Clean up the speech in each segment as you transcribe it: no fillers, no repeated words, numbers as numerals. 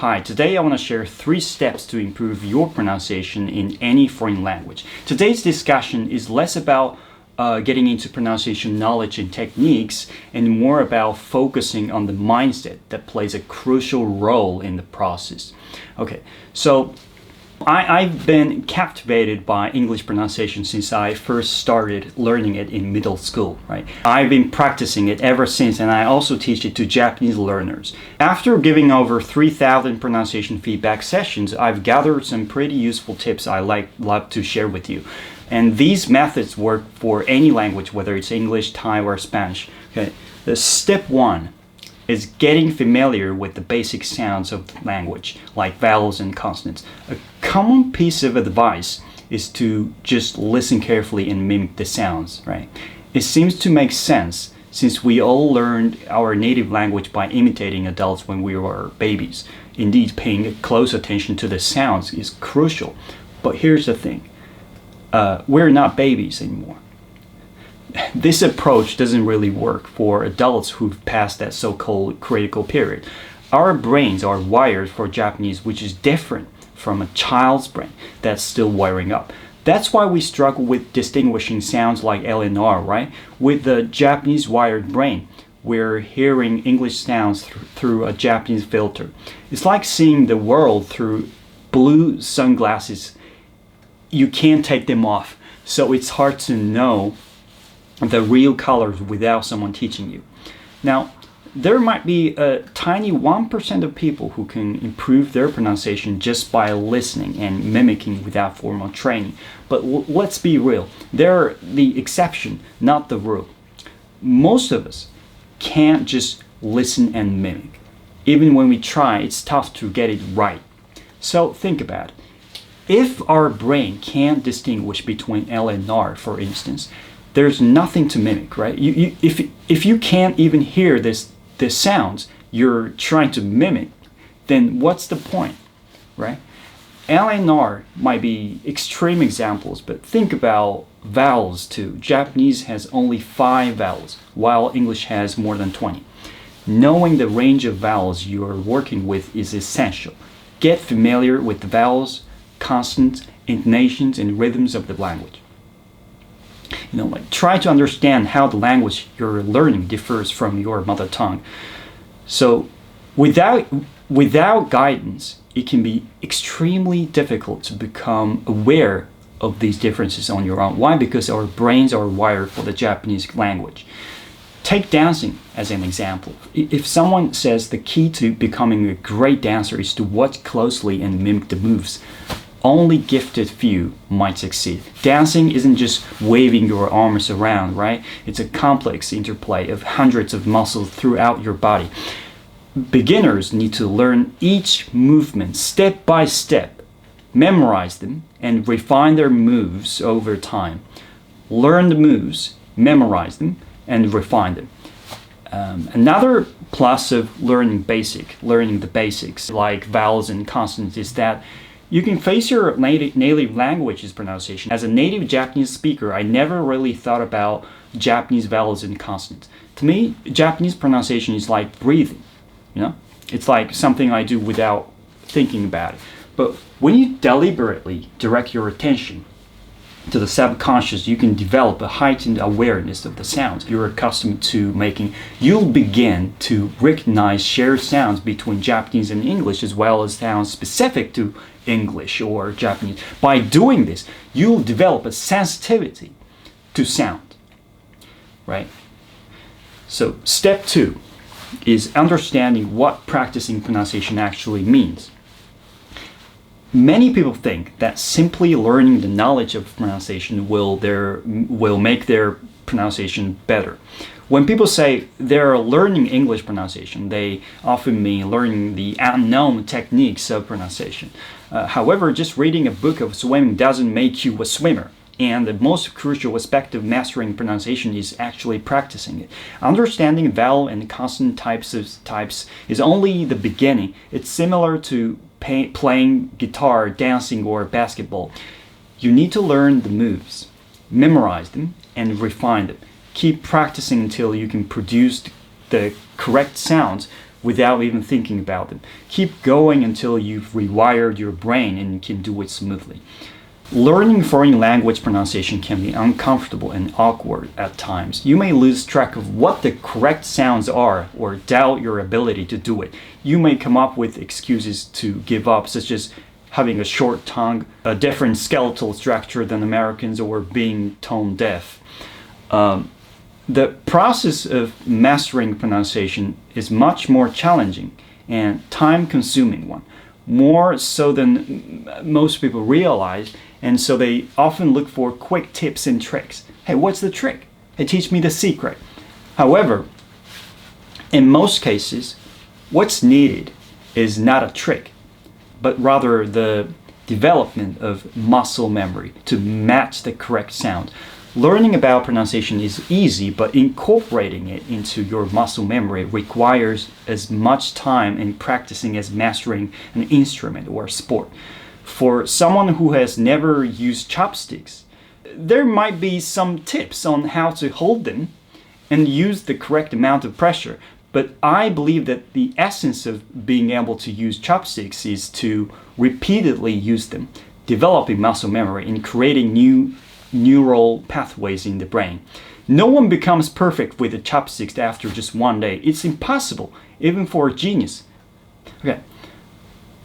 Hi, today I want to share 3 steps to improve your pronunciation in any foreign language. Today's discussion is less about getting into pronunciation knowledge and techniques and more about focusing on the mindset that plays a crucial role in the process. Okay, so I've been captivated by English pronunciation since I first started learning it in middle school, right? I've been practicing it ever since, and I also teach it to Japanese learners. After giving over 3,000 pronunciation feedback sessions, I've gathered some pretty useful tips I love to share with you. And these methods work for any language, whether it's English, Thai, or Spanish. Okay. The step 1 is getting familiar with the basic sounds of the language, like vowels and consonants. A common piece of advice is to just listen carefully and mimic the sounds, right? It seems to make sense since we all learned our native language by imitating adults when we were babies. Indeed, paying close attention to the sounds is crucial. But here's the thing, we're not babies anymore. This approach doesn't really work for adults who've passed that so-called critical period. Our brains are wired for Japanese, which is different from a child's brain that's still wiring up. That's why we struggle with distinguishing sounds like L and R, right? With the Japanese wired brain, we're hearing English sounds through a Japanese filter. It's like seeing the world through blue sunglasses. You can't take them off, so it's hard to know the real colors without someone teaching you. Now, there might be a tiny 1% of people who can improve their pronunciation just by listening and mimicking without formal training. But let's be real, they're the exception, not the rule. Most of us can't just listen and mimic. Even when we try, it's tough to get it right. So think about it. If our brain can't distinguish between L and R, for instance, there's nothing to mimic, right? If you can't even hear the sounds you're trying to mimic, then what's the point, right? L and R might be extreme examples, but think about vowels too. Japanese has only 5 vowels, while English has more than 20. Knowing the range of vowels you're working with is essential. Get familiar with the vowels, consonants, intonations, and rhythms of the language. Try to understand how the language you're learning differs from your mother tongue. So without guidance, it can be extremely difficult to become aware of these differences on your own. Why? Because our brains are wired for the Japanese language. Take dancing as an example. If someone says the key to becoming a great dancer is to watch closely and mimic the moves, only gifted few might succeed. Dancing isn't just waving your arms around, right? It's a complex interplay of hundreds of muscles throughout your body. Beginners need to learn each movement step by step, memorize them, and refine their moves over time. Learn the moves, memorize them, and refine them. Another plus of learning the basics like vowels and consonants is that you can face your native language's pronunciation. As a native Japanese speaker, I never really thought about Japanese vowels and consonants. To me, Japanese pronunciation is like breathing, It's like something I do without thinking about it. But when you deliberately direct your attention to the subconscious, you can develop a heightened awareness of the sounds you're accustomed to making. You'll begin to recognize shared sounds between Japanese and English, as well as sounds specific to English or Japanese. By doing this, you'll develop a sensitivity to sound, right? So step 2 is understanding what practicing pronunciation actually means. Many people think that simply learning the knowledge of pronunciation will make their pronunciation better. When people say they're learning English pronunciation, they often mean learning the unknown techniques of pronunciation. However, just reading a book of swimming doesn't make you a swimmer. And the most crucial aspect of mastering pronunciation is actually practicing it. Understanding vowel and consonant types is only the beginning. It's similar to playing guitar, dancing, or basketball. You need to learn the moves, memorize them, and refine them. Keep practicing until you can produce the correct sounds without even thinking about them. Keep going until you've rewired your brain and you can do it smoothly. Learning foreign language pronunciation can be uncomfortable and awkward at times. You may lose track of what the correct sounds are or doubt your ability to do it. You may come up with excuses to give up, such as having a short tongue, a different skeletal structure than Americans, or being tone deaf. The process of mastering pronunciation is much more challenging and time-consuming one, more so than most people realize, and so they often look for quick tips and tricks. Hey, what's the trick? Hey, teach me the secret. However, in most cases, what's needed is not a trick, but rather the development of muscle memory to match the correct sound. Learning about pronunciation is easy, but incorporating it into your muscle memory requires as much time and practicing as mastering an instrument or a sport. For someone who has never used chopsticks, there might be some tips on how to hold them and use the correct amount of pressure. But I believe that the essence of being able to use chopsticks is to repeatedly use them, developing muscle memory and creating new neural pathways in the brain. No one becomes perfect with the chopsticks after just one day. It's impossible, even for a genius. Okay.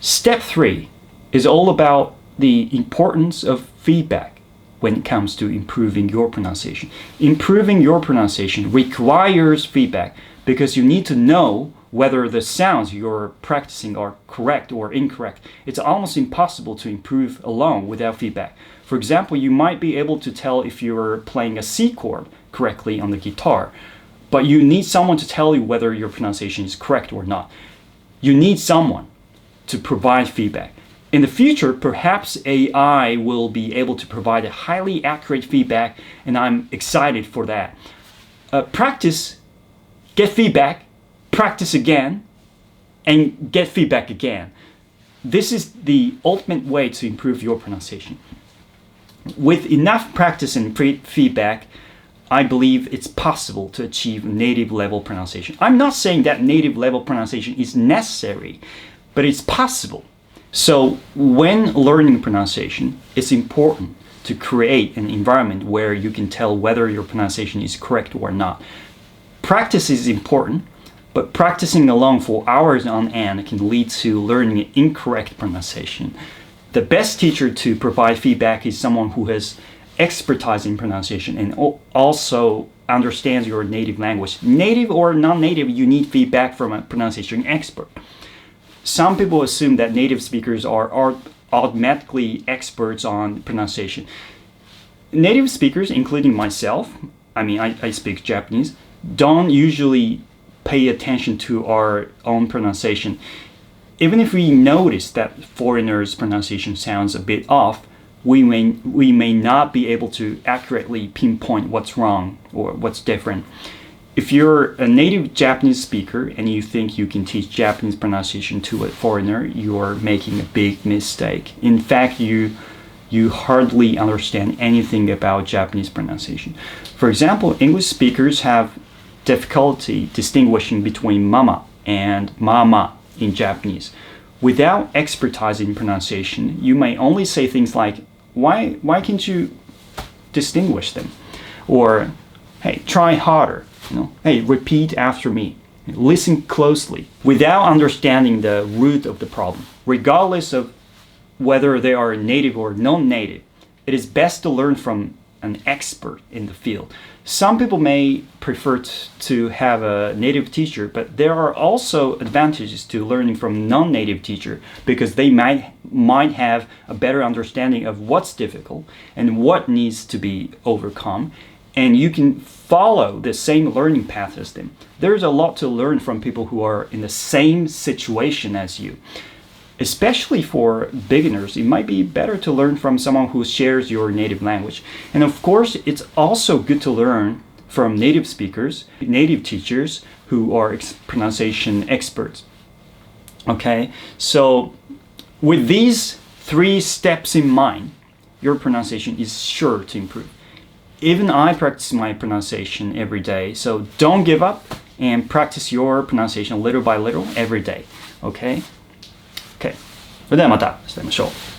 Step 3 is all about the importance of feedback when it comes to improving your pronunciation. Improving your pronunciation requires feedback because you need to know whether the sounds you're practicing are correct or incorrect. It's almost impossible to improve alone without feedback. For example, you might be able to tell if you're playing a C chord correctly on the guitar, but you need someone to tell you whether your pronunciation is correct or not. You need someone to provide feedback. In the future, perhaps AI will be able to provide a highly accurate feedback, and I'm excited for that. Practice, get feedback, practice again, and get feedback again. This is the ultimate way to improve your pronunciation. With enough practice and feedback, I believe it's possible to achieve native level pronunciation. I'm not saying that native level pronunciation is necessary, but it's possible. So when learning pronunciation, it's important to create an environment where you can tell whether your pronunciation is correct or not. Practice is important, but practicing alone for hours on end can lead to learning incorrect pronunciation. The best teacher to provide feedback is someone who has expertise in pronunciation and also understands your native language. Native or non-native, you need feedback from a pronunciation expert. Some people assume that native speakers are automatically experts on pronunciation. Native speakers, including myself, I speak Japanese, don't usually pay attention to our own pronunciation. Even if we notice that foreigners' pronunciation sounds a bit off, we may not be able to accurately pinpoint what's wrong or what's different. If you're a native Japanese speaker and you think you can teach Japanese pronunciation to a foreigner, you're making a big mistake. In fact, you hardly understand anything about Japanese pronunciation. For example, English speakers have difficulty distinguishing between mama and mama in Japanese. Without expertise in pronunciation, you may only say things like, why can't you distinguish them? Or, hey, try harder. Hey, repeat after me. Listen closely. Without understanding the root of the problem, regardless of whether they are native or non-native, it is best to learn from an expert in the field. Some people may prefer to have a native teacher, but there are also advantages to learning from a non-native teacher because they might have a better understanding of what's difficult and what needs to be overcome, and you can follow the same learning path as them. There's a lot to learn from people who are in the same situation as you. Especially for beginners, it might be better to learn from someone who shares your native language. And of course, it's also good to learn from native speakers, native teachers who are pronunciation experts. Okay, so with these 3 steps in mind, your pronunciation is sure to improve. Even I practice my pronunciation every day, so don't give up and practice your pronunciation little by little every day. Okay? Okay. それではまた会いましょう。